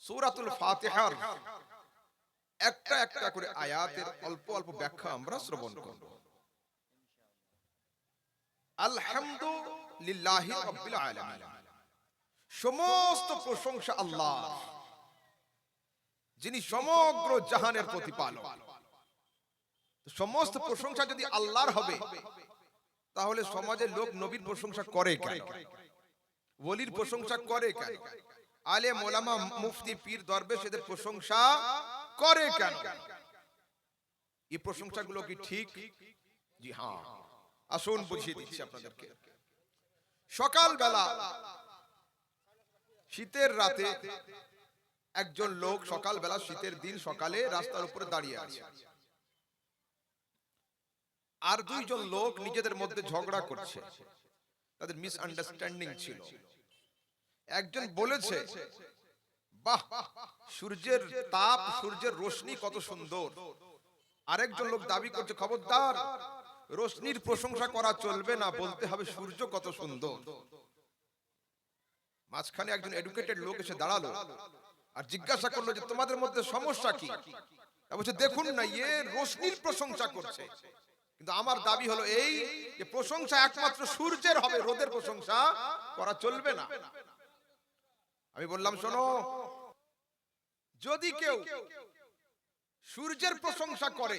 সূরাতুল ফাতিহার একটা একটা করে আয়াতের অল্প অল্প ব্যাখ্যা আমরা শ্রবণ করব। আলহামদুলিল্লাহি রাব্বিল আলামিন, সমস্ত প্রশংসা আল্লাহ, যিনি সমগ্র জাহানের প্রতিপালক। সমস্ত প্রশংসা যদি আল্লাহর হবে, তাহলে সমাজের লোক নবীর প্রশংসা করে কেন, ওলির প্রশংসা করে কেন, আলেম ওলামা মুফতি পীর দরবেশ এদের প্রশংসা করে কেন? এই প্রশংসাগুলো কি ঠিক? জি হ্যাঁ, আসুন বুঝিয়ে দিচ্ছি আপনাদেরকে। সকালবেলা শীতের রাতে একজন লোক সকালবেলা শীতের দিন সকালে রাস্তার উপরে দাঁড়িয়ে আছে, আর দুইজন লোক নিজেদের মধ্যে ঝগড়া করছে, তাদের মিসআন্ডারস্ট্যান্ডিং ছিল। একজন বলেছে, বাহ, সূর্যের তাপ, সূর্যের রোশনি কত সুন্দর। আরেকজন লোক দাবি করছে, খবরদার, রোশনির প্রশংসা করা চলবে না, বলতে হবে সূর্য কত সুন্দর। মাঝখানে একজন এডুকেটেড লোক এসে দাঁড়ালো আর জিজ্ঞাসা করলো যে তোমাদের মধ্যে সমস্যা কি? বলছে, দেখুন না, ইয়ে রোশনির প্রশংসা করছে, কিন্তু আমার দাবি হলো এই যে প্রশংসা একমাত্র সূর্যের হবে, রোদের প্রশংসা করা চলবে না। আমি বললাম, শোনো, যদি কেউ সূর্যের প্রশংসা করে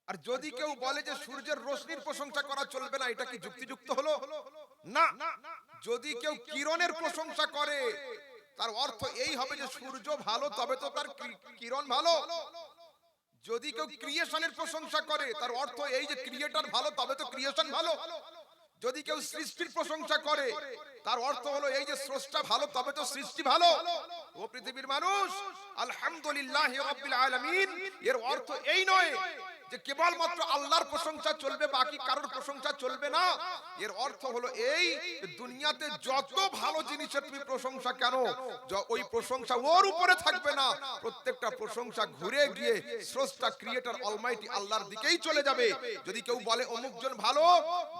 আর যদি কেউ বলে যে সূর্যের রোশনির প্রশংসা করা চলবে না, এটা কি যুক্তিযুক্ত হলো? না। যদি কেউ কিরণের প্রশংসা করে, তার অর্থ এই হবে যে সূর্য ভালো, তবে তো তার কিরণ ভালো। যদি কেউ ক্রিয়েশনের প্রশংসা করে, তার অর্থ এই যে ক্রিয়েটর ভালো, তবে তো ক্রিয়েশন ভালো। যদি কেউ সৃষ্টির প্রশংসা করে, তার অর্থ হলো এই যে স্রষ্টা ভালো, তবে তো সৃষ্টি ভালো। ও পৃথিবীর মানুষ, আলহামদুলিল্লাহি রাব্বিল আলামিন এর অর্থ এই নয় যে কেবলমাত্র আল্লাহর প্রশংসা চলবে, বাকি কারোর প্রশংসা চলবে না। এর অর্থ হলো এই, দুনিয়াতে যত ভালো জিনিসের তুমি প্রশংসা কেন, ওই প্রশংসা ওর উপরে থাকবে না। প্রত্যেকটা প্রশংসা ঘুরে গিয়ে স্রষ্টা ক্রিয়েটর অলমাইটি আল্লাহর দিকেই চলে যাবে। যদি কেউ বলে অমুকজন ভালো,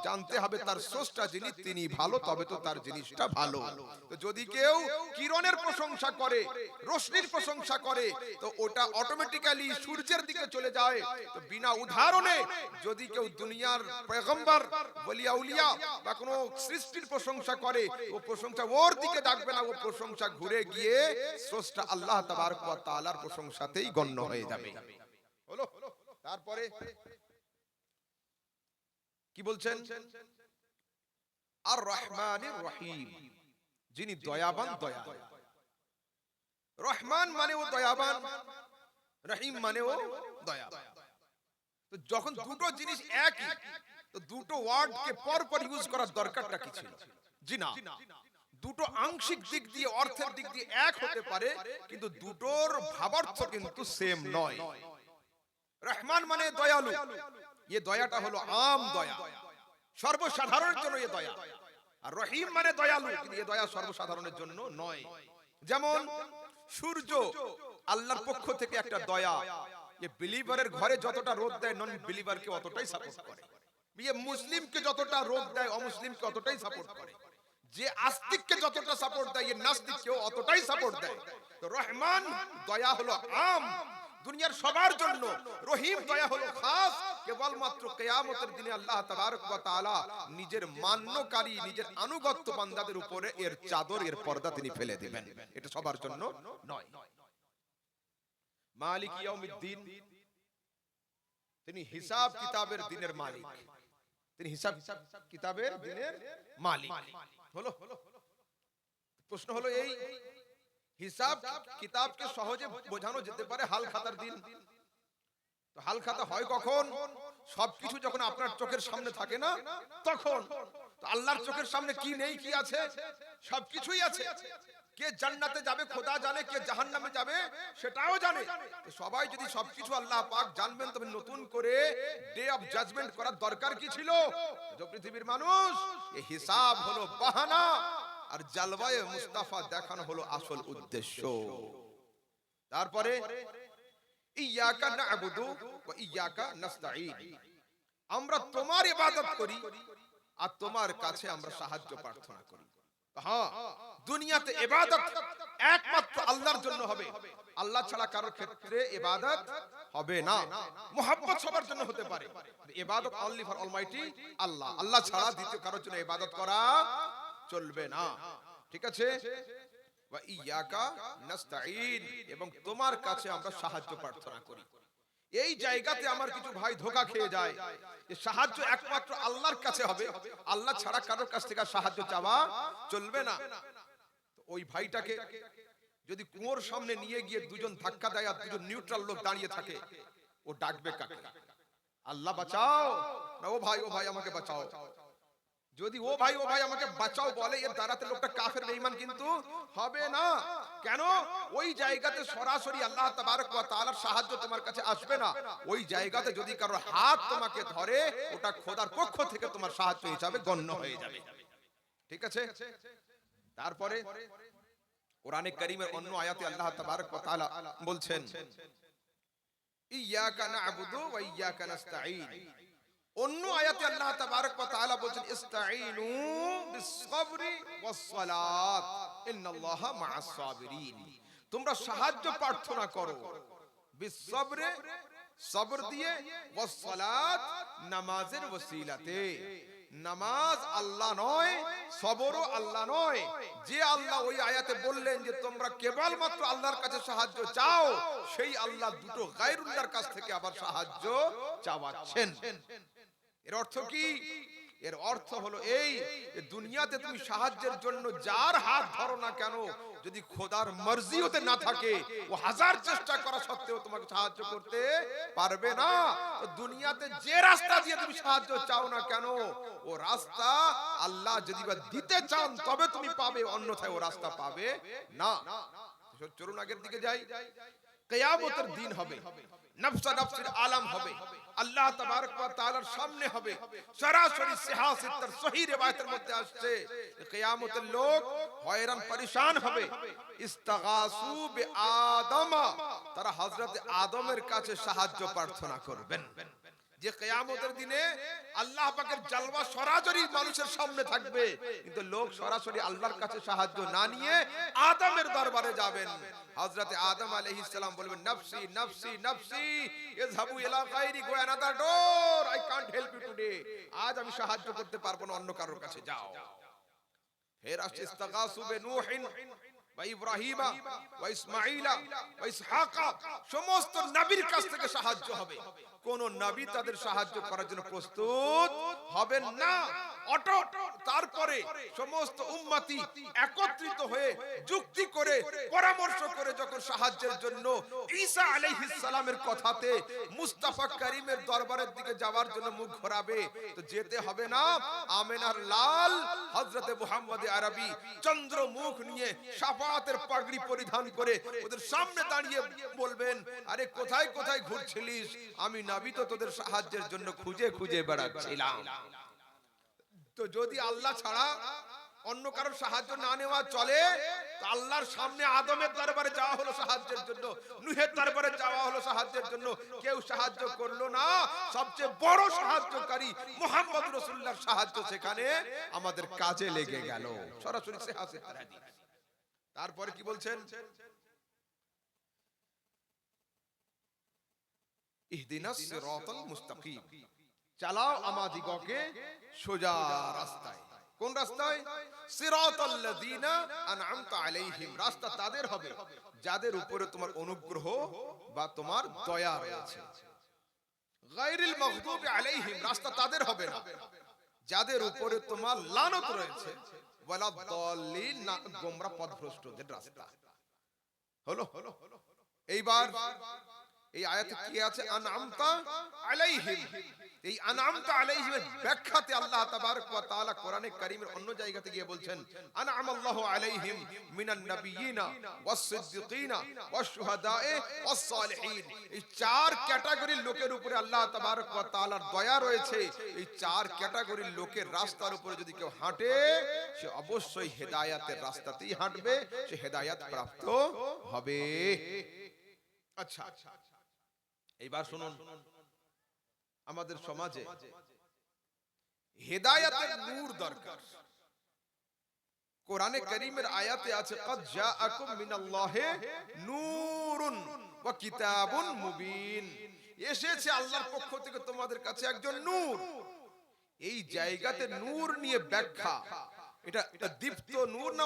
জানতে হবে তার স্রষ্টা যিনি, তিনি ভালো, তবে তো তার জিনিসটা ভালো। তো যদি কেউ কিরণের প্রশংসা করে, রোশনির প্রশংসা করে, তো ওটা অটোমেটিক্যালি সূর্যের দিকে চলে যায়। তো বিনা উদাহরণে যদি কেউ দুনিয়ার পয়গম্বর, ওলি আউলিয়া বা কোন সৃষ্টির প্রশংসা করে, ও প্রশংসা ওর দিকে ডাকবে না, ও প্রশংসা ঘুরে গিয়ে স্রষ্টা আল্লাহ তাবারক ওয়া তাআলার প্রশংসাতেই গণ্য হয়ে যাবে। হলো? তারপরে কি বলছেন? আর রহমানির রহিম, যিনি দয়াবান দয়ালু। রহমান মানে ও দয়াবান, রহিম মানে ও দয়াবান। তো যখন দুটো জিনিস একই, তো দুটো ওয়ার্ড কে পরপর ইউজ করার দরকারটা কি ছিল? জি না, দুটো আংশিক দিক দিয়ে, অর্থের দিক দিয়ে এক হতে পারে, কিন্তু দুটোর ভাবার্থ কিন্তু সেম নয়। রহমান মানে দয়ালু, এই দয়াটা হলো আম দয়া, সর্বসাধারণের জন্য এই দয়া। আর রহিম মানে দয়ালু, কিন্তু এই দয়া সর্বসাধারণের জন্য নয়। যেমন সূর্য আল্লাহর পক্ষ থেকে একটা দয়া, যে বিলিভারের ঘরে যতটা রোদ দেয়, নন বিলিভারকে অতটাই সাপোর্ট করে। যে মুসলিমকে যতটা রোদ দেয়, অমুসলিমকে অতটাই সাপোর্ট করে। যে আস্তিককে যতটা সাপোর্ট দেয়, এই নাস্তিককেও অতটাই সাপোর্ট দেয়। তো রহমান দয়া হলো আম, দুনিয়ার সবার জন্য। রহিম দয়া হলো খাস, কেবলমাত্র কিয়ামতের দিনে আল্লাহ তাবারক ওয়া তাআলা নিজের মান্যকারী, নিজের আনুগত্য বান্দাদের উপরে এর চাদর, এর পর্দা তিনি ফেলে দিবেন। এটা সবার জন্য নয়। মালিক ইয়াউমিদ্দিন, তিনি হিসাব কিতাবের দিনের মালিক, তিনি হিসাব কিতাবের দিনের মালিক। হলো? প্রশ্ন হলো এই, হিসাব কিতাবকে সহজে বোঝানো যেতে পারে হাল খাতার দিন। তো হাল খাতা হয় কখন? সবকিছু যখন আপনার চোখের সামনে থাকে না, তখন। তো আল্লাহর চোখের সামনে কি নেই, কি আছে? সবকিছুই আছে। কে জান্নাতে যাবে খোদা জানে, কে জাহান্নামে যাবে সেটাও জানে। তো সবাই যদি সবকিছু আল্লাহ পাক জানবেন, তবে নতুন করে ডে অফ জাজমেন্ট করার দরকার কি ছিল? যে পৃথিবীর মানুষ, এই হিসাব হলো বাহানা, আর জালওয়ায়ে মুস্তাফা দেখানো হলো আসল উদ্দেশ্য। তারপরে ইয়াকা না'বুদু ওয়া ইয়াকা নাস্তাঈন, আমরা তোমার ইবাদত করি আর তোমার কাছে আমরা সাহায্য প্রার্থনা করি। হ্যাঁ, দুনিয়াতে ইবাদত একমাত্র আল্লাহর জন্য হবে, আল্লাহ ছাড়া কারোর ক্ষেত্রে ইবাদত হবে না। মুহাব্বত সবার জন্য হতে পারে, ইবাদত অনলি ফর অলমাইটি আল্লাহ। আল্লাহ ছাড়া দ্বিতীয় কারোর জন্য ইবাদত করা চলবে না। ঠিক আছে? ওয়া ইয়াকা নাস্তাঈন, এবং তোমার কাছে আমরা সাহায্য প্রার্থনা করি। এই জায়গাতে আমার কিছু ভাই ধোঁকা খেয়ে যায় যে সাহায্য একমাত্র আল্লাহর কাছে হবে, আল্লাহ ছাড়া কারোর কাছ থেকে সাহায্য চাওয়া চলবে না। ওই ভাইটাকে যদি কুয়োর সামনে নিয়ে গিয়ে দুজন ধাক্কা দেয় আর দুজন নিউট্রাল লোক দাঁড়িয়ে থাকে, ও ডাকবে কাকে? আল্লাহ বাঁচাও না ও ভাই, ও ভাই আমাকে বাঁচাও। যদি ও ভাই আমাকে বাঁচাও বলে, এর দ্বারাতে লোকটা কাফের বেঈমান কিন্তু হবে না। কেন? ওই জায়গাতে সরাসরি আল্লাহ তাবারক ওয়া তাআলার সাহায্য তোমার কাছে আসবে না। ওই জায়গাতে যদি কারোর হাত তোমাকে ধরে, ওটা খোদার পক্ষ থেকে তোমার সাহায্য হিসাবে গণ্য হয়ে যাবে। ঠিক আছে? তারপরে কোরআনে কারীমের অন্য আয়াতে আল্লাহ তাবারক ওয়া তাআলা বলছেন, ইয়াকা না'বুদু ওয়া ইয়াকা নাস্তাঈন। অন্য আয়াতে আল্লাহ তাবারক ওয়া তাআলা বলেন, ইসতাঈনু বিস-সাবরি ওয়াস-সালাত ইন্নাল্লাহা মা'আস-সাবিরিন। তোমরা সাহায্য প্রার্থনা করো বিস-সাবরে, সবর দিয়ে, ওয়াস-সালাত, নামাজের ওসিলাতে। নামাজ আল্লাহ নয়, সবরও আল্লাহ নয়। যে আল্লাহ ওই আয়াতে বললেন যে তোমরা কেবলমাত্র আল্লাহর কাছে সাহায্য চাও, সেই আল্লাহ দুটো গায়রুল্লাহর কাছ থেকে আবার সাহায্য চাওয়াচ্ছেন। এর অর্থ কি? এর অর্থ হলো এই যে দুনিয়াতে তুমি সাহায্যের জন্য যার হাত ধরো না কেন, যদি খোদার মর্জি হতে না থাকে, ও হাজার চেষ্টা করা সত্ত্বেও তোমাকে সাহায্য করতে পারবে না। তো দুনিয়াতে যে রাস্তা দিয়ে তুমি সাহায্য চাও না কেন, ও রাস্তা আল্লাহ যদি বা দিতে চান তবে তুমি পাবে, অন্যথায় ও রাস্তা পাবে না। চলুন আগের দিকে যাই। কিয়ামতের দিন হবে, নফসা নফসের আলম হবে, আল্লাহ তাবারক ওয়া তাআলার সামনে হবে। সরাসরি সিহাসিতার সহিহ riwayতের মধ্যে আসছে কিয়ামতের লোক হয়রান পরেশান হবে। ইস্তাগাসু বিআদম, তারা হযরত আদমের কাছে সাহায্য প্রার্থনা করবেন। যে কিয়ামতের দিনে আল্লাহ পাকের জালওয়া সরাসরি মানুষের সামনে থাকবে, কিন্তু লোক সরাসরি আল্লাহর কাছে সাহায্য না নিয়ে আদমের দরবারে যাবেন। হযরত আদম আলাইহিস সালাম বলবেন, নফসি নফসি নফসি, ইযহাবু ইলা গায়রি, গো another door, I can't help you today. আজ আমি সাহায্য করতে পারবো না, অন্য কারোর কাছে যাও। ফের আসছে ইস্তাগাসু বিনূহিন ওয়া ইব্রাহিমা ওয়া ইসমাঈলা ওয়া ইসহাকা, সমস্ত নবীর কাছ থেকে সাহায্য হবে। কোন নবী তাদের সাহায্য করার জন্য প্রস্তুত হবেন না। অটট। তারপরে সমস্ত উম্মতি একত্রিত হয়ে যুক্তি করে পরামর্শ করে যখন সাহায্যের জন্য ঈসা আলাইহিস সালামের কথাতে মুস্তাফা করিমের দরবারের দিকে যাওয়ার জন্য মুখ ঘোরাবে, তো যেতে হবে না। আমেনার লাল হযরতে মুহাম্মদ আরবি চন্দ্রমুখ নিয়ে শাফাআতের পাগড়ি পরিধান করে ওদের সামনে দাঁড়িয়ে বলবেন, আরে কোথায় কোথায় ঘুরছিলিস? আমি নবী তো তোদের সাহায্যের জন্য খুঁজে খুঁজে বেড়াচ্ছিলাম। তো যদি আল্লাহ ছাড়া অন্য কারোর সাহায্য না নেওয়া চলে, তো আল্লাহর সামনে আদমের দরবারে যাওয়া হলো সাহায্যের জন্য, নূহের দরবারে যাওয়া হলো সাহায্যের জন্য, কেউ সাহায্য করলো না। সবচেয়ে বড় সাহায্যকারী মুহাম্মদ রাসূলুল্লাহর সাহায্য সেখানে আমাদের কাজে লেগে গেল। সরাসরি সিহাসে হাদিস। তারপরে কি বলছেন? ইহদিনাস সিরাতাল মুস্তাকিম, চালাও আমাদিগকে সোজা রাস্তায়। কোন রাস্তায়? সিরাতাল লাযিনা আনআমতা আলাইহিম, রাস্তা তাদের হবে যাদের উপরে তোমার অনুগ্রহ বা তোমার দয়া রয়েছে। গায়রিল মাগদুবি আলাইহিম, রাস্তা তাদের হবে না যাদের উপরে তোমার লানত রয়েছে। ওয়ালা দাল্লিন, না গোমরা পথভ্রষ্টদের রাস্তা। হলো। এইবার এই আয়াতে কি আছে? আনআমতা আলাইহিম। এই আনআমতা আলাইহিমের ব্যাখ্যাতে আল্লাহ তাবারক ওয়া তাআলা কোরআনে কারীমের অন্য জায়গাতে গিয়ে বলছেন, আনআমাল্লাহু আলাইহিম মিনান নাবিয়িনা ওয়াস সিদ্দিকিনা ওয়াশ শুহাদায়ে ওয়াস সালিহিন। এই চার ক্যাটাগরির লোকের উপরে আল্লাহ তাবারক ওয়া তাআলার দয়া রয়েছে। এই চার ক্যাটাগরির লোকের রাস্তার উপরে যদি কেউ হাঁটে, সে অবশ্যই হেদায়েতের রাস্তাতেই হাঁটবে, সে হেদায়েত প্রাপ্ত হবে। আচ্ছা, এইবার শুনুন, আমাদের সমাজে হেদায়েতের নূর দরকার। কোরআনে কারীমের আয়াতে আছে ক্বাদ জাআকুম মিনাল্লাহি নূরুন ওয়া কিতাবুন মুবিন, এসেছে আল্লাহর পক্ষ থেকে তোমাদের কাছে একজন নূর। এই জায়গাতে নূর নিয়ে ব্যাখ্যা, এটা দীপ্ত নূর না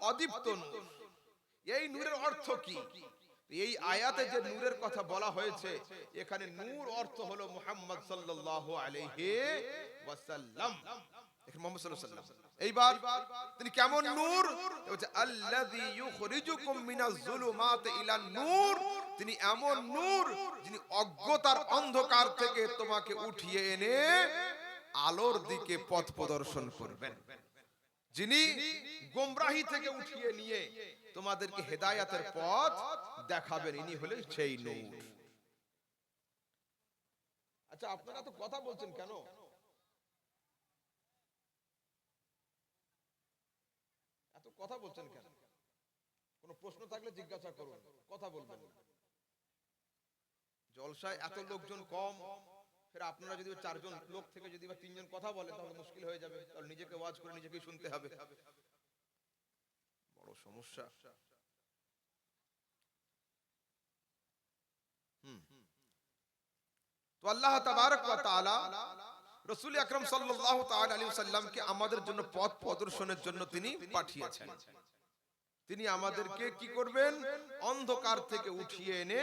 অদীপ্ত নূর, এই নূরের অর্থ কি? এই আয়াতে যে নূরের কথা বলা হয়েছে, এখানে নূর অর্থ হলো মুহাম্মদ সাল্লাল্লাহু আলাইহি ওয়াসাল্লাম। এখানে মুহাম্মদ সাল্লাল্লাহু আলাইহি ওয়াসাল্লাম এইবার তিনি কেমন নূর? বলছে আল্লাযী ইউখরিজুকুম মিনাজ যুলুমাতি ইলান নূর, তিনি এমন নূর যিনি অজ্ঞতার অন্ধকার থেকে তোমাকে উঠিয়ে এনে আলোর দিকে পথ প্রদর্শন করবেন, যিনি গোমরাহি থেকে উঠিয়ে নিয়ে তোমাদেরকে হেদায়েতের পথ দেখাবেন, ইনি হলেন সেই নূর। আচ্ছা, আপনারা তো কথা বলছেন কেন? এত কথা বলছেন কেন? কোনো প্রশ্ন থাকলে জিজ্ঞাসা করুন, কথা বলবেন না। জলসায় এত লোকজন কম, ফের আপনারা যদি 4 জন লোক থেকে যদি বা 3 জন কথা বলেন তাহলে মুশকিল হয়ে যাবে, তাহলে নিজেকে ওয়াজ করে নিজেকেই শুনতে হবে, বড় সমস্যা। তো আল্লাহ তাবারক ওয়া তাআলা রাসূল আকরাম সাল্লাল্লাহু তাআলা আলাইহি ওয়াসাল্লামকে আমাদের জন্য পথ প্রদর্শনের জন্য তিনি পাঠিয়েছেন। তিনি আমাদেরকে কি করবেন? অন্ধকার থেকে উঠিয়ে এনে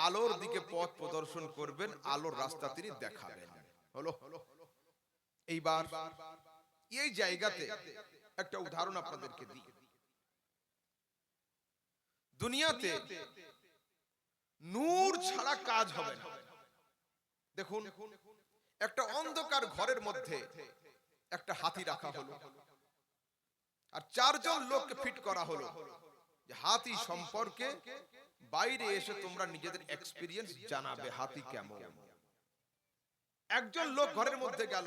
আলোর দিকে পথ প্রদর্শন করবেন, আলোর রাস্তা তিনি দেখাবেন। হলো এইবার এই জায়গাতে একটা উদাহরণ আপনাদেরকে দিই। দুনিয়াতে নূর ছাড়া কাজ হবে না। দেখুন, একটা অন্ধকার ঘরের মধ্যে একটা হাতি রাখা হলো, আর 4 জন লোককে ফিট করা হলো যে হাতি সম্পর্কে বাইরে এসে তোমরা নিজেদের এক্সপেরিয়েন্স জানাবে, হাতি কেমন। একজন লোক ঘরের মধ্যে গেল,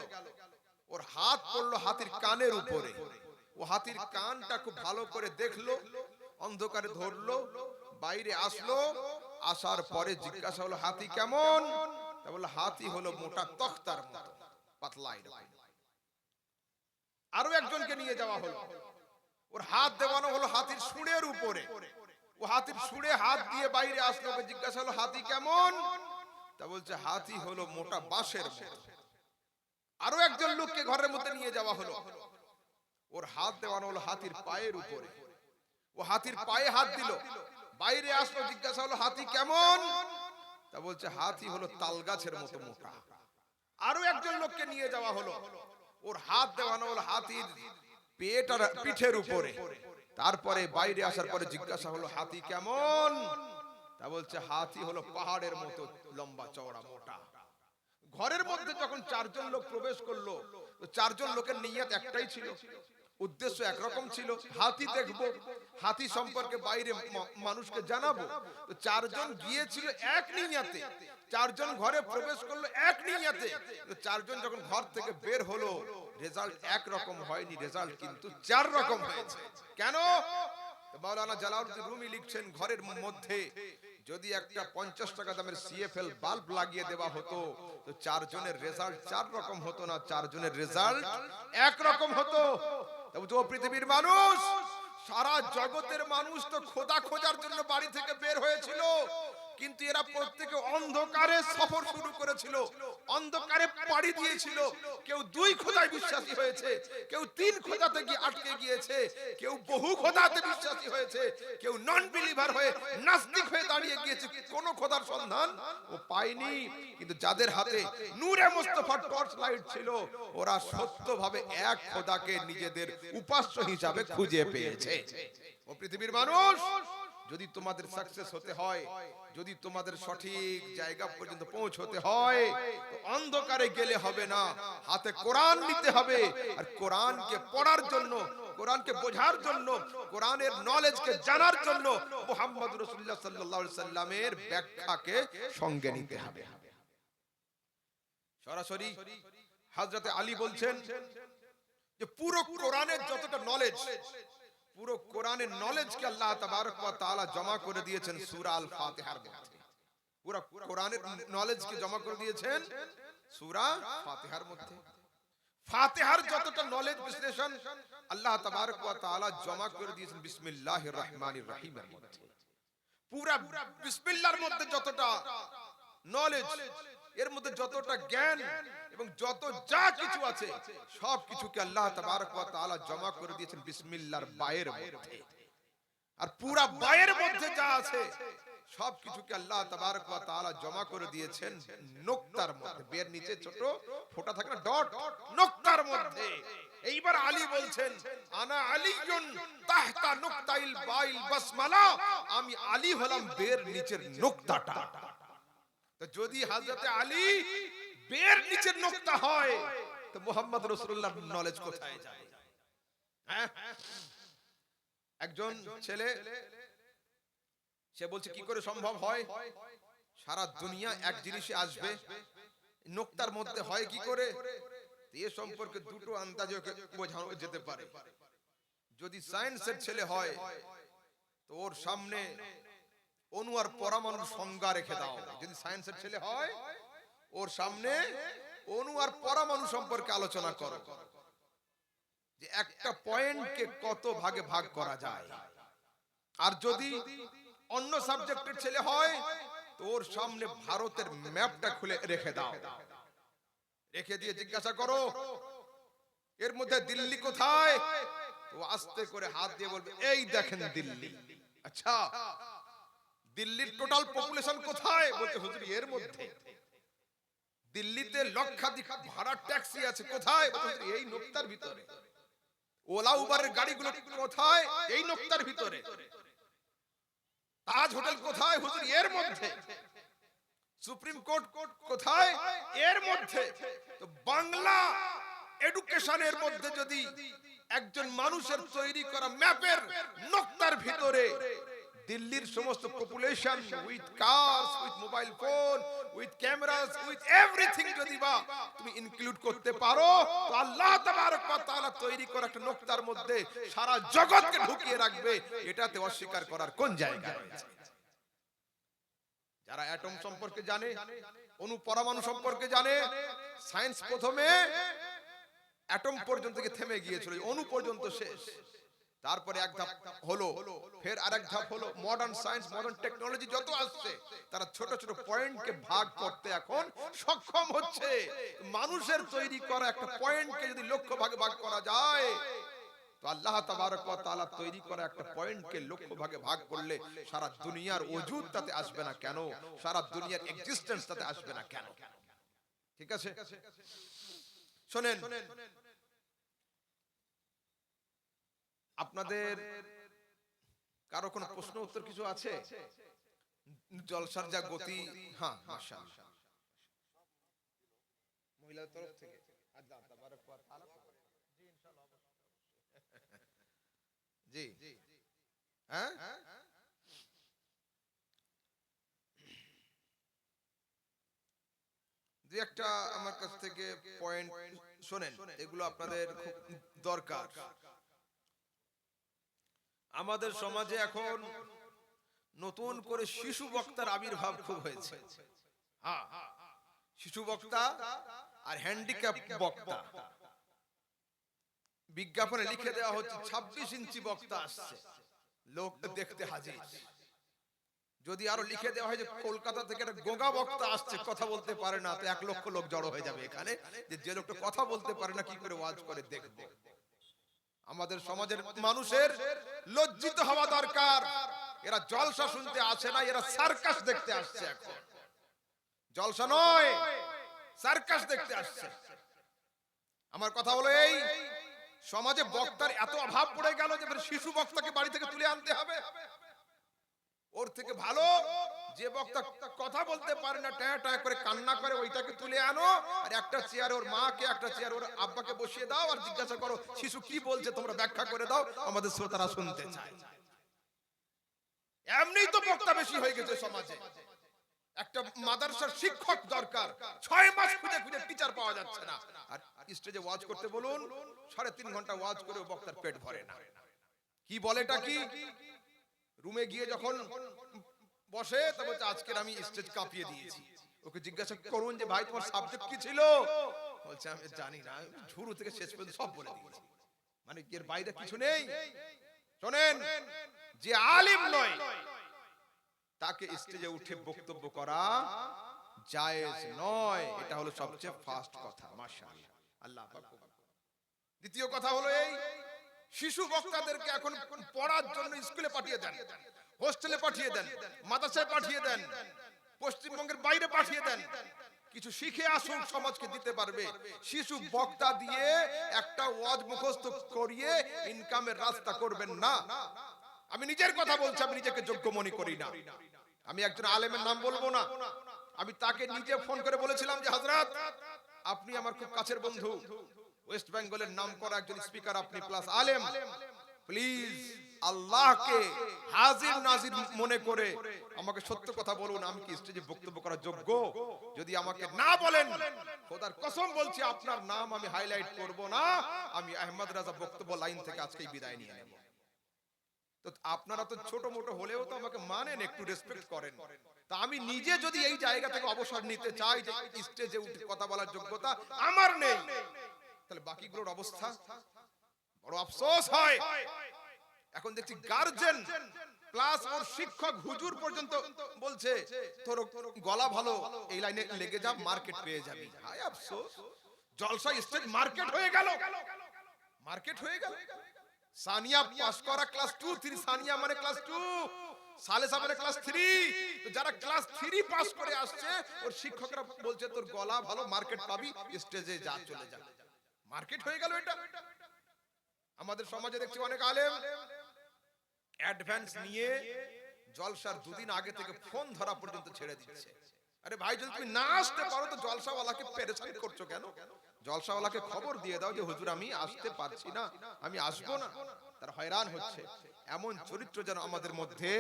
ওর হাত পড়লো হাতির কানের উপরে, ও হাতির কানটা খুব ভালো করে দেখলো, অন্ধকারে ধরলো, বাইরে আসলো, আসার পরে জিজ্ঞাসা হলো হাতি কেমন? তা বললো হাতি হলো মোটা তখতার মতো পাতলা এরকম। আরো একজনকে নিয়ে যাওয়া হলো, ওর হাত দেওয়ানো হলো হাতির শুঁড়ের উপরে, ও হাতির শুঁড়ে হাত দিয়ে বাইরে আসলো, জিজ্ঞাসা হলো হাতি কেমন? তা বলছে হাতি হলো মোটা বাঁশের মতো। আরো একজন লোককে ঘরের মধ্যে নিয়ে যাওয়া হলো, ওর হাত দেওয়ানো হলো হাতির পায়ের উপরে, ও হাতির পায়ে হাত দিল, বাইরে আসলো, জিজ্ঞাসা হলো হাতি কেমন? তা বলছে হাতি হলো তাল গাছের মতো মোটা। আরো একজন লোককে নিয়ে যাওয়া হলো, ওর হাত দেওয়ানো হলো হাতির পেট আর পিঠের উপরে, তারপরে বাইরে আসার পরে জিজ্ঞাসা হলো হাতি কেমন? তা বলছে হাতি হলো পাহাড়ের মতো লম্বা চওড়া মোটা। ঘরের মধ্যে যখন 4 জন লোক প্রবেশ করলো, তো 4 জন লোকের নিয়ত একটাই ছিল, উদ্দেশ্য একরকম ছিল, হাতি দেখবো, হাতি সম্পর্কে বাইরে মানুষকে জানাবো। তো 4 জন গিয়েছিল এক নিয়তে, 4 জন ঘরে প্রবেশ করলো এক নিয়তে। তো 4 জন যখন ঘর থেকে বের হলো, রেজাল্ট এক রকম হয়নি, রেজাল্ট কিন্তু 4 রকম হয়েছে। কেন? মাওলানা জালালউদ্দিন রুমি লিখছেন, ঘরের মধ্যে যদি একটা 50 টাকা দামের সিএফএল বাল্ব লাগিয়ে দেওয়া হতো, তো 4 জনের রেজাল্ট 4 রকম হতো না, 4 জনের রেজাল্ট এক রকম হতো। তবে তো পৃথিবীর মানুষ, সারা জগতের মানুষ তো খোদা খোঁজার জন্য বাড়ি থেকে বের হয়েছিল, কিন্তু এরা প্রত্যেকে অন্ধকারে সফর শুরু করেছিল, অন্ধকারে পাড়ি দিয়েছিল। কেউ 2 খোদায় বিশ্বাসী হয়েছে, কেউ 3 খোদাতে গিয়ে আটকে গিয়েছে, কেউ বহু খোদাতে বিশ্বাসী হয়েছে, কেউ নন বিলিভার হয়ে নাস্তিক হয়ে দাঁড়িয়ে গিয়েছে, কোন খোদার সন্ধান ও পায়নি। কিন্তু যাদের হাতে নূরে মুস্তাফার টর্চ লাইট ছিল, ওরা সত্যভাবে এক খোদাকে নিজেদের উপাস্য হিসাবে খুঁজে পেয়েছে। ও পৃথিবীর মানুষ, যদি তোমাদের সাকসেস হতে হয়, যদি তোমাদের সঠিক জায়গা পর্যন্ত পৌঁছতে হয়, তো অন্ধকারে গেলে হবে না, হাতে কোরআন নিতে হবে। আর কোরআনকে পড়ার জন্য, কোরআনকে বোঝার জন্য, কোরআনের নলেজকে জানার জন্য মুহাম্মদ রাসূলুল্লাহ সাল্লাল্লাহু আলাইহি সাল্লামের ব্যাখ্যাকে সঙ্গে নিতে হবে। সরাসরি হযরত আলী বলছেন যে পুরো কোরআনের যতটা নলেজ, পুরো কোরআনের নলেজকে আল্লাহ তাবারক ওয়া তাআলা জমা করে দিয়েছেন সূরা আল ফাতিহার মধ্যে। পুরো কোরআনের নলেজকে জমা করে দিয়েছেন সূরা ফাতিহার মধ্যে। ফাতিহার যতটা নলেজ বিশ্লেষণ আল্লাহ তাবারক ওয়া তাআলা জমা করে দিয়েছেন বিসমিল্লাহির রহমানির রহিমের মধ্যে। পুরা বিসমিল্লাহর মধ্যে যতটা নলেজ, এর মধ্যে যতটা জ্ঞান এবং যত যা কিছু আছে সব কিছুকে আল্লাহ তাবারক ওয়া তাআলা জমা করে দিয়েছেন বিসমিল্লাহর বায়ের মধ্যে। আর পুরা বায়ের মধ্যে যা আছে সব কিছুকে আল্লাহ তাবারক ওয়া তাআলা জমা করে দিয়েছেন নুকতার মধ্যে। বের নিচে ছোট ফোঁটা থাকে না, ডট, নুকতার মধ্যে। এইবার আলী বলছেন আনা আলিয়ুন তাহতা নুকতাইল বাইল বাসমালা, আমি আলী হলাম বের নিচের নুকতাটা। তো যদি হযরতে আলী বের নিচের নুকতা হয় তো মুহাম্মদ রাসূলুল্লাহর নলেজ কোথায় যায়? হ্যাঁ, একজন ছেলে সে বলছে কি করে সম্ভব হয়, সারা দুনিয়া এক জিনিসে আসবে, নুকতার মধ্যে হয় কি করে? এ সম্পর্কে দুটো আন্দাজে বোঝানো যেতে পারে। যদি সায়েন্সের ছেলে হয় তো ওর সামনে অণু আর পরমাণুর সংজ্ঞা রেখে দাও। যদি সায়েন্সের ছেলে হয় ওর সামনে অণু আর পরমাণু সম্পর্কে আলোচনা করো, যে একটা পয়েন্টকে কত ভাগে ভাগ করা যায়। আর যদি অন্য সাবজেক্টের ছেলে হয় তো ওর সামনে ভারতের ম্যাপটা খুলে রেখে দাও, রেখে দিয়ে জিজ্ঞাসা করো এর মধ্যে দিল্লি কোথায়? তো আস্তে করে হাত দিয়ে বলবে এই দেখেন দিল্লি। আচ্ছা, দিল্লির টোটাল পপুলেশন কোথায়? বলতে হুজুর এর মধ্যে। দিল্লিতে লক্ষাধিক ভাড়া ট্যাক্সি আছে কোথায়? বলতে এই নুকতার ভিতরে। ওলা উবারের গাড়িগুলো কোথায়? এই নুকতার ভিতরে। তাজ হোটেল কোথায়? হুজুর এর মধ্যে। সুপ্রিম কোর্ট কোথায়? এর মধ্যে। তো বাংলা এডুকেশনের মধ্যে যদি একজন মানুষের তৈরি করা ম্যাপের নুকতার ভিতরে দিল্লির সমস্ত population with cars, with mobile phone, with cameras, with everything যদি বা তুমি ইনক্লুড করতে পারো তো আল্লাহ তাবারক ওয়া তাআলা তৈরি করা একটা নুকতার মধ্যে সারা জগৎকে ঢুকিয়ে রাখবে। এটাতে অস্বীকার করার কোন জায়গা আছে? যারা অ্যাটম সম্পর্কে জানে, অণু পরমাণু সম্পর্কে জানে, সায়েন্স প্রথমে অ্যাটম পর্যন্ত থেমে গিয়েছিল, অণু পর্যন্ত শেষ। তারপরে এক ধাপ হলো, ফের আরেক ধাপ হলো। মডার্ন সায়েন্স, মডার্ন টেকনোলজি যত আসছে তারা ছোট ছোট পয়েন্টকে ভাগ করতে এখন সক্ষম হচ্ছে। মানুষের তৈরি করা একটা পয়েন্টকে যদি লক্ষ ভাগে ভাগ করা যায় তো আল্লাহ তাবারক ওয়া তাআলা তৈরি করা একটা পয়েন্টকে লক্ষ ভাগে ভাগ করলে সারা দুনিয়ার ওজুদ তাতে আসবে না কেন? সারা দুনিয়ার এক্সিস্টেন্স তাতে আসবে না কেন? ঠিক আছে, শুনেন, আপনাদের কারো কোনো প্রশ্ন উত্তর কিছু আছে? জলসার যা গতি, হ্যাঁ মাশাআল্লাহ, মহিলাদের তরফ থেকে আল্লাহ তাবারক ওয়া তাআলা, জি ইনশাআল্লাহ, জি হ্যাঁ, দুই একটা আমার কাছ থেকে পয়েন্ট শুনেন, এগুলো আপনাদের খুব দরকার। আমাদের সমাজে এখন নতুন করে শিশু বক্তার আবির্ভাব খুব হয়েছে। হ্যাঁ, শিশু বক্তা আর হ্যান্ডিক্যাপ বক্তা। বিজ্ঞাপনে লিখে দেওয়া হচ্ছে 26 ইঞ্চি বক্তা আসছে, লোক দেখতে হাজির। যদি আরো লিখে দেওয়া হয় যে কলকাতা থেকে একটা গোগা বক্তা আসছে, কথা বলতে পারে না, তো 1 লক্ষ লোক জড়ো হয়ে যাবে এখানে, যে লোকটা কথা বলতে পারে না কি করে ওয়াজ করে দেখবে। আমাদের সমাজের মানুষের লজ্জিত হওয়া দরকার। এরা জলসা শুনতে আসে না, এরা সার্কাস দেখতে আসছে। এখন জলসা নয়, সার্কাস দেখতে আসছে। আমার কথা হলো এই, সমাজে বক্তার এত অভাব পড়ে গেল যে শিশু বক্তাকে বাড়ি থেকে তুলে আনতে হবে। ওর থেকে ভালো যে বক্তা কথা বলতে পারে না, ট্যাঁ ট্যাঁ করে কান্না করে, ওইটাকে তুলে আনো আর একটা চেয়ারে ওর মাকে, একটা চেয়ারে ওর আব্বাকে বসিয়ে দাও আর জিজ্ঞাসা করো শিশু কি বলছে, তোমরা ব্যাখ্যা করে দাও, আমাদের শ্রোতারা শুনতে চায়। এমনিই তো বক্তা বেশি হয়ে গেছে সমাজে। একটা মাদ্রাসার শিক্ষক দরকার, 6 মাস খুঁজে খুঁজে টিচার পাওয়া যাচ্ছে না। আর স্টেজে ওয়াজ করতে বলুন, 3.5 ঘন্টা ওয়াজ করে বক্তার পেট ভরে না। কি বলেটা কি? রুমে গিয়ে যখন বসে তো বলছে আজকে আমি স্টেজ কাঁপিয়ে দিয়েছি। ওকে জিজ্ঞাসা করুন যে ভাই তোমার সাবজেক্ট কি ছিল? বলছে আমি জানি না, শুরু থেকে শেষ পর্যন্ত সব বলে দিয়েছি, মানে এর বাইরে কিছু নেই। শোনেন, যে আলিম নয় তাকে স্টেজে উঠে বক্তব্য করা জায়েজ নয়, এটা হলো সবচেয়ে ফার্স্ট কথা। মাশাআল্লাহ, আল্লাহ পাক। দ্বিতীয় কথা হলো এই, শিশু বক্তাদেরকে এখন পড়ার জন্য স্কুলে পাঠিয়ে দেন, হোস্টেলে পাঠিয়ে দেন, মাদ্রাসায় পাঠিয়ে দেন, পশ্চিমবঙ্গের বাইরে পাঠিয়ে দেন, কিছু শিখে আসুন, সমাজকে দিতে পারবে। শিশু বক্তা দিয়ে একটা ওয়াজ মুখস্থ করিয়ে ইনকামের রাস্তা করবেন না। আমি নিজের কথা বলছি, আমি নিজেকে যোগ্য মনে করি না। আমি একজন আলেমের নাম বলবো না, আমি তাকে নিজে ফোন করে বলেছিলাম যে হযরত, আপনি আমার খুব কাছের বন্ধু, ওয়েস্ট বেঙ্গলের নাম করা একজন স্পিকার আপনি, প্লাস আলেম, প্লিজ আল্লাহকে হাজির নাজির মনে করে আমাকে সত্য কথা বলুন, আমি কি স্টেজে বক্তব্য করার যোগ্য? যদি আমাকে না বলেন, খোদার কসম বলছি আপনার নাম আমি হাইলাইট করব না, আমি আহমদ রাজা বক্তব্য লাইন থেকে আজকেই বিদায় নিয়ে নেব। তো আপনারা তো ছোট মোটো হলেও তো আমাকে মানেন, একটু রেসপেক্ট করেন। তা আমি নিজে যদি এই জায়গা থেকে অবসর নিতে চাই যে স্টেজে উঠে কথা বলার যোগ্যতা আমার নেই, তাহলে বাকিগুলোর অবস্থা বড় আফসোস হয়। এখন দেখছি গার্জেন প্লাস ওর শিক্ষক হুজুর পর্যন্ত বলছে তোর গলা ভালো, এই লাইনে লেগে যা, মার্কেট পেয়ে যাবি। হায় আফসোস, জলসা স্টেজ মার্কেট হয়ে গেল, মার্কেট হয়ে গেল। সানিয়া পাস করা ক্লাস 2 3, সানিয়া মানে ক্লাস 2, সালেসা মানে ক্লাস 3। তো যারা ক্লাস 3 পাস করে আসছে, ওর শিক্ষকরা বলছে তোর গলা ভালো, মার্কেট পাবি, স্টেজে যা, চলে যা। মার্কেট হয়ে গেল এটা। আমাদের সমাজে দেখছি অনেক আলেম অ্যাডভান্স নিয়ে জলসার দুদিন আগে থেকে ফোন ধরা পর্যন্ত ছেড়ে দিচ্ছে। আরে ভাই, যদি তুমি না আসতে পারো তো জলসাওয়ালাকে পেরেশান করছো কেন? জলসাওয়ালাকে খবর দিয়ে দাও যে হুজুর আমি আসতে পারছি না, আমি আসবো না। তার হয়রান হচ্ছে। এমন চরিত্র যেন আমাদের মধ্যে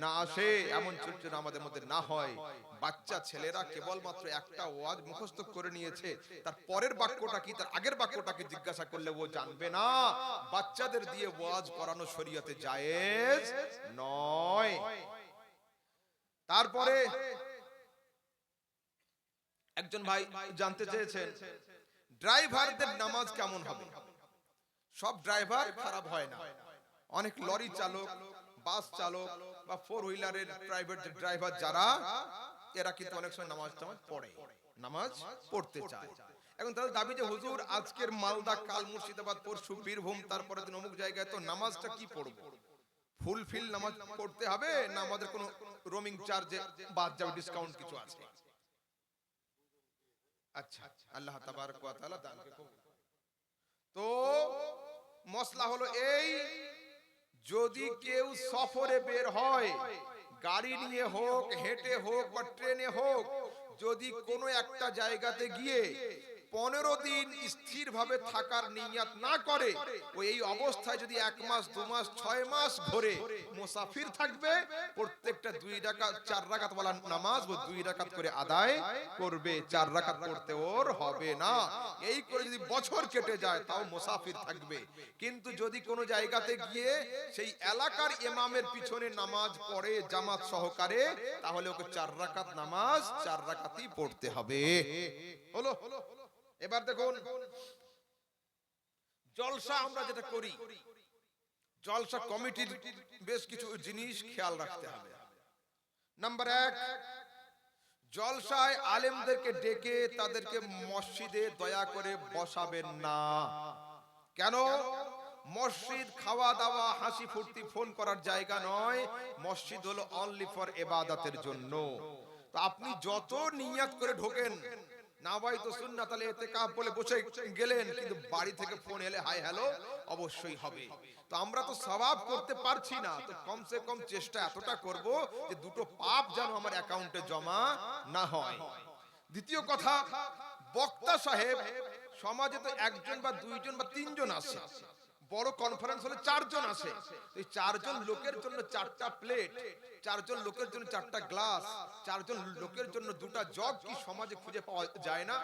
না আসে, এমন চরিত্র যেন আমাদের মধ্যে না হয়। বাচ্চা ছেলেরা কেবলমাত্র একটা ওয়াজ মুখস্থ করে নিয়েছে, তার পরের বাক্যটা কি, তার আগের বাক্যটা কি জিজ্ঞাসা করলে ও জানবে না। বাচ্চাদের দিয়ে ওয়াজ করানো শরীয়তে জায়েজ নয়। তারপরে একজন ভাই জানতে চেয়েছেন ড্রাইভারদের নামাজ কেমন হবে। সব ড্রাইভার খারাপ হয় না, অনেক লরি চালক, বাস চালক বা 4 হুইলারের প্রাইভেট যে ড্রাইভার যারা, এরা কিন্তু অনেক সময় নামাজ পড়ে, নামাজ পড়তে চায়। এখন তাদের দাবি যে হুজুর আজকের মালদা, কাল মুর্শিদাবাদ, পরশু বীরভূম, তারপরে দিন অমুক জায়গায়, তো নামাজটা কি পড়বো? ফুলফিল নামাজ পড়তে হবে না আমাদের কোনো রোমিং চার্জে বাদ যাবে, ডিসকাউন্ট কিছু আছে? আচ্ছা, আল্লাহ তাবারক ওয়া তাআলা দানকে কবুল। তো মসলা হলো এই, যদি কেউ সফরে বের হয়, গাড়ি নিয়ে হোক, হেঁটে হোক বা ট্রেনে হোক, যদি কোনো একটা জায়গাতে গিয়ে 15 দিন স্থিরভাবে থাকার নিয়ত না করে, ওই এই অবস্থায় যদি 1 মাস 2 মাস 6 মাস ঘুরে মুসাফির থাকবে, প্রত্যেকটা 2 রাকাত 4 রাকাত ওয়ালা নামাজ ও 2 রাকাত করে আদায় করবে, 4 রাকাত পড়তে ওর হবে না। এই করে যদি বছর কেটে যায় তাও মুসাফির থাকবে। কিন্তু যদি কোনো জায়গাতে গিয়ে সেই এলাকার ইমামের পিছনে নামাজ পড়ে জামাত সহকারে, তাহলে ওকে 4 রাকাত নামাজ 4 রাকাতই পড়তে হবে। হলো? এবার দেখুন, জলসা আমরা যেটা করি, জলসা কমিটির বেশ কিছু জিনিস খেয়াল রাখতে হবে। নাম্বার 1, জলসায় আলেমদেরকে ডেকে তাদেরকে মসজিদে দয়া করে বসাবেন না। কেন? মসজিদ খাওয়া দাওয়া, হাসি ফুর্তি, ফোন করার জায়গা নয়। মসজিদ হলো অনলি ফর ইবাদতের জন্য। তো আপনি যত নিয়ত করে ঢোকেন, না ভাই তো সুন্নাত, তাহলে ইতিকাফ বলে বসে গেলেন, কিন্তু বাড়ি থেকে ফোন এলে হাই হ্যালো অবশ্যই হবে। তো আমরা তো সওয়াব করতে পারছি না, তো কমসে কম চেষ্টা এতটা করব যে দুটো পাপ যেন আমার অ্যাকাউন্টে জমা না হয়। দ্বিতীয় কথা, বক্তা সাহেব সমাজে তো একজন বা দুইজন বা তিনজন আসে, বড় কনফারেন্স হলে 4 জন আসে। এই 4 জন লোকের জন্য 4টা প্লেট, 4 জন লোকের জন্য 4টা গ্লাস, 4 জন লোকের জন্য 2টা জগ কি সমাজে খুঁজে পাওয়া যায় না?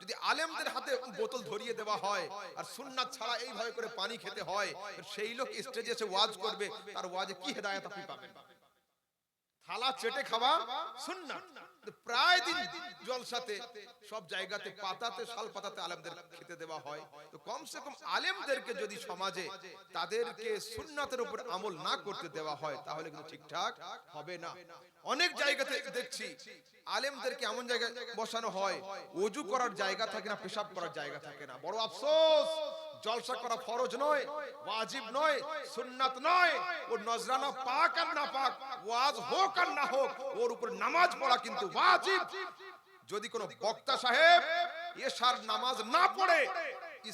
যদি আলেমদের হাতে বোতল ধরিয়ে দেওয়া হয় আর সুন্নাত ছাড়া এইভাবে করে পানি খেতে হয়, সেই লোক স্টেজে এসে ওয়াজ করবে, তার ওয়াজে কি হেদায়েত আপনি পাবেন? থালা চেটে খাওয়া সুন্নাত। প্রায় দিন জলসাতে সব জায়গাতে পাতাতে শাল পাতাতে আলেমদের খেতে দেওয়া হয়। তো কমসে কম আলেমদেরকে যদি সমাজে তাদেরকে সুন্নাতের উপর আমল না করতে দেওয়া হয় তাহলে কিন্তু ঠিকঠাক হবে না। অনেক জায়গাতে দেখছি আলেমদেরকে এমন জায়গায় বসানো হয় ওযু করার জায়গা থাকে না, পেশাব করার জায়গা থাকে না। বড় আফসোস, জলসা করা ফরজ নয়, ওয়াজিব নয়, সুন্নাত নয়। ও নজরানা পাক আর না পাক, ওয়াজ হোক আর না হোক, ওর উপর নামাজ পড়া কিন্তু ওয়াজিব। যদি কোনো বক্তা সাহেব এশার নামাজ না পড়ে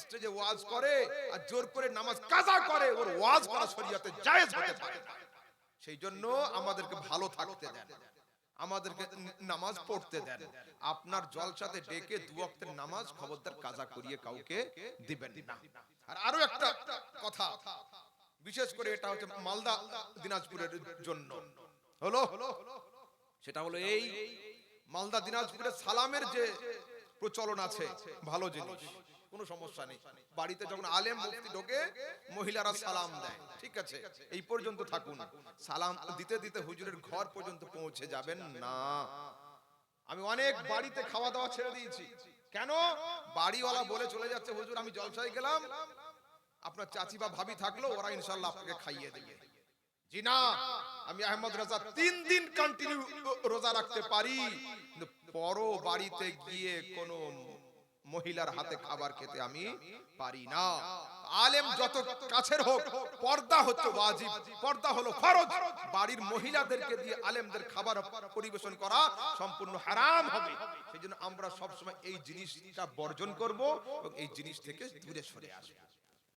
স্টেজে ওয়াজ করে আর জোর করে নামাজ কাজা করে, ওর ওয়াজ করা শরীয়তে জায়েজ হতে পারে। সেই জন্য আমাদেরকে ভালো থাকতে দেন, আমাদেরকে নামাজ পড়তে দেন। আপনার জলসাতে ডেকে দু ওয়াক্তের নামাজ খবরদার কাজা করিয়ে কাউকে দিবেন না। আর আরো একটা কথা, বিশেষ করে এটা হচ্ছে মালদা দিনাজপুরের জন্য হলো, সেটা হলো এই মালদা দিনাজপুরের সালামের যে প্রচলন আছে, ভালো জিনিস, কোনো সমস্যা নেই। বাড়িতে যখন আলেম মুফতি ঢোকে মহিলারা সালাম দেয়, ঠিক আছে, এই পর্যন্ত থাকুন। সালাম দিতে দিতে হুজুরের ঘর পর্যন্ত পৌঁছে যাবেন না। আমি অনেক বাড়িতে খাওয়া দাওয়া ছেড়ে দিয়েছি। কেন? বাড়িওয়ালা বলে চলে যাচ্ছে, হুজুর আমি জলসায় গেলাম, আপনার চাচি বা ভাবি থাকলো, ওরা ইনশাআল্লাহ আপনাকে খাইয়ে দেবে। জি না, আমি আহমদ রাজা 3 দিন কন্টিনিউ রোজা রাখতে পারি, কিন্তু পরো বাড়িতে গিয়ে কোনো মহিলার হাতে খাবার খেতে আমি পারি না। আলেম যত কাছের হোক, পর্দা হচ্ছে ওয়াজিব, পর্দা হলো ফরজ। বাড়ির মহিলাদেরকে দিয়ে আলেমদের খাবার পরিবেশন করা সম্পূর্ণ হারাম হবে। সেজন্য আমরা সব সময় এই জিনিসটা বর্জন করব এবং এই জিনিস থেকে দূরে সরে আসব।